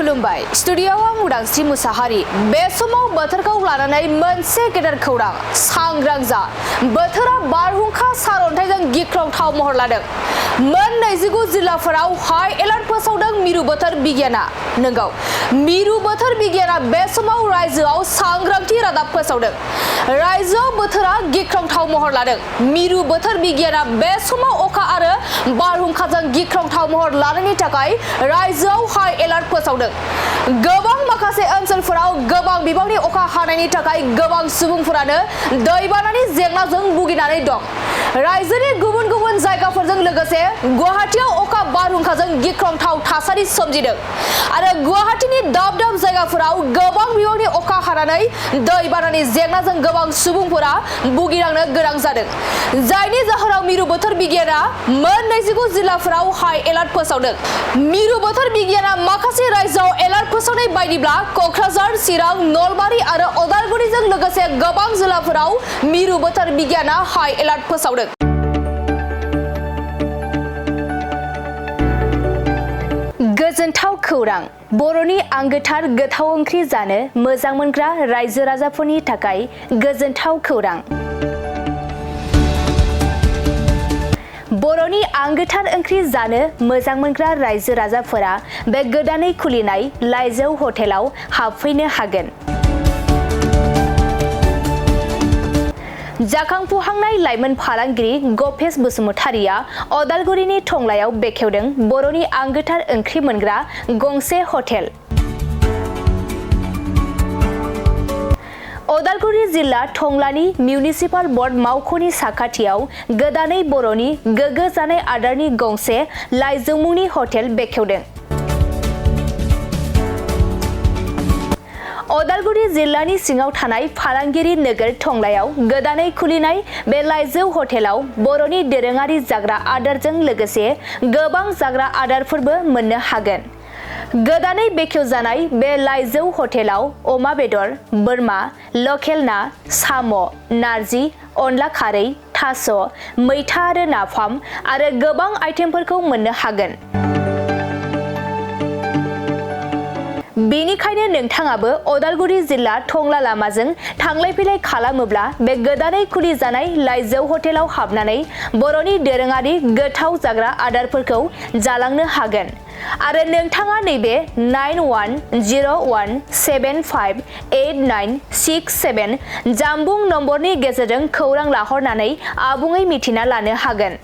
खुलुमबाय स्टुडियोआव आं उदांस्रि मुसाहारि बे समाव बोथोरखौ लानानै मोनसे गेदेर खौरां सांग्रां जा बोथोरा बारहुंखा सारअन्थाइजों गिख्रंथाव महर लादों मोन 29 जिल्लाफोराव हाई एलार्ट फोसावदों मिरु बोथोर बिगियाना नंगौ मिरु बोथोर बिगियाना बे समाव रायजोआव सांग्रांथि रादाब फोसावदों रायजोआव बोथोरा गिख्रंथाव महर लादों मिरु बोथोर बिगियाना बे समाव अखा आरो बारहुंखाजों गिख्रंथाव महर लानायनि थाखाय रायजोआव हाई एलार्ट फोसावदों गोबां माखासे ओनसोलफोराव गोबां बिबांनि अखा हानायनि थाखाय गोबां सुबुंफोरानो दैबानानि जेंनाजों भुगिनानै दं रायजोनि गुबुन गुबुन जायगाफोरजों लोगोसे गुवाहाटीआव अखा बारहुंखाजों गिख्रंथाव थासारि सोमजिदों आरो गुवाहाटीनि दाब दाब जायगाफोराव गोबां बिबांनि अखा हानानै दैबानानि जेंनाजों गोबां सुबुंफोरा भुगिनांनो गोनां जादों जायनि जाहोनाव मिरु बोथोर बिगियाना मोन 29 जिल्लाफोराव हाई एलार्ट फोसावदों मिरु बोथोर बिगियाना माखासे रायजोआव एलार्ट फोसावनाय बायदिब्ला कक्राझार चिरां नलबारि आरो उदालगुरिजों लोगोसे गोबां जिल्लाफोराव मिरु बोथोर बिगियाना हाई एलार्ट फोसावदों गोजोनथाव खौरां बर'नि आंगोथार गोथाव ओंख्रि जानो मोजां मोनग्रा रायजो राजाफोरनि थाखाय गोजोनथाव खौरां बर'नि आंगोथार ओंख्रि जानो मोजां मोनग्रा रायजो राजाफोरा बे गोदानै खुलिनाय लाइजौ हटेलाव हाबफैनो हागोन जाखांफुहांनाय लाइमोन फालांगिरि गपेश बसुमतारिया उदालगुरिनि टंलायाव बेखेवदों बर'नि आंगोथार ओंख्रि मोनग्रा गंसे हटेल उदालगुरि जिल्ला टंलानि मिउनिसिपाल बर्ड मावख'नि साखाथियाव गोदानै बर'नि गोग्गो जानाय आदारनि गंसे लाइजौ मुंनि हटेल बेखेवदों उदालगुरि जिल्लानि सिङाव थानाय फालांगिरि नोगोर टंलायाव गोदानै खुलिनाय बे लाइजौ हटेलाव बर'नि दोरोङारि जाग्रा आदारजों लोगोसे गोबां जाग्रा आदारफोरबो मोननो हागोन गोदानै बेखेवजानाय बे लाइजौ हटेलाव अमा बेदर बोरमा लकेल ना साम' नारजि अनला खारै थास' मैथा आरो नाफाम आरो गोबां आइटेमफोरखौ मोननो हागोन बेनिखायनो नोंथाङाबो उदालगुरि जिल्ला टंला लामाजों थांलाय फैलाय खालामोब्ला बे गोदानै खुलिजानाय लाइजौ हटेलाव हाबनानै बर'नि दोरोङारि गोथाव जाग्रा आदारफोरखौ जालांनो हागोन आरो नोंथाङा नैबे 9101758967 जानबुं नम्बरनि गेजेरजों खौरां लाहरनानै आबुङै मिथिना लानो हागोन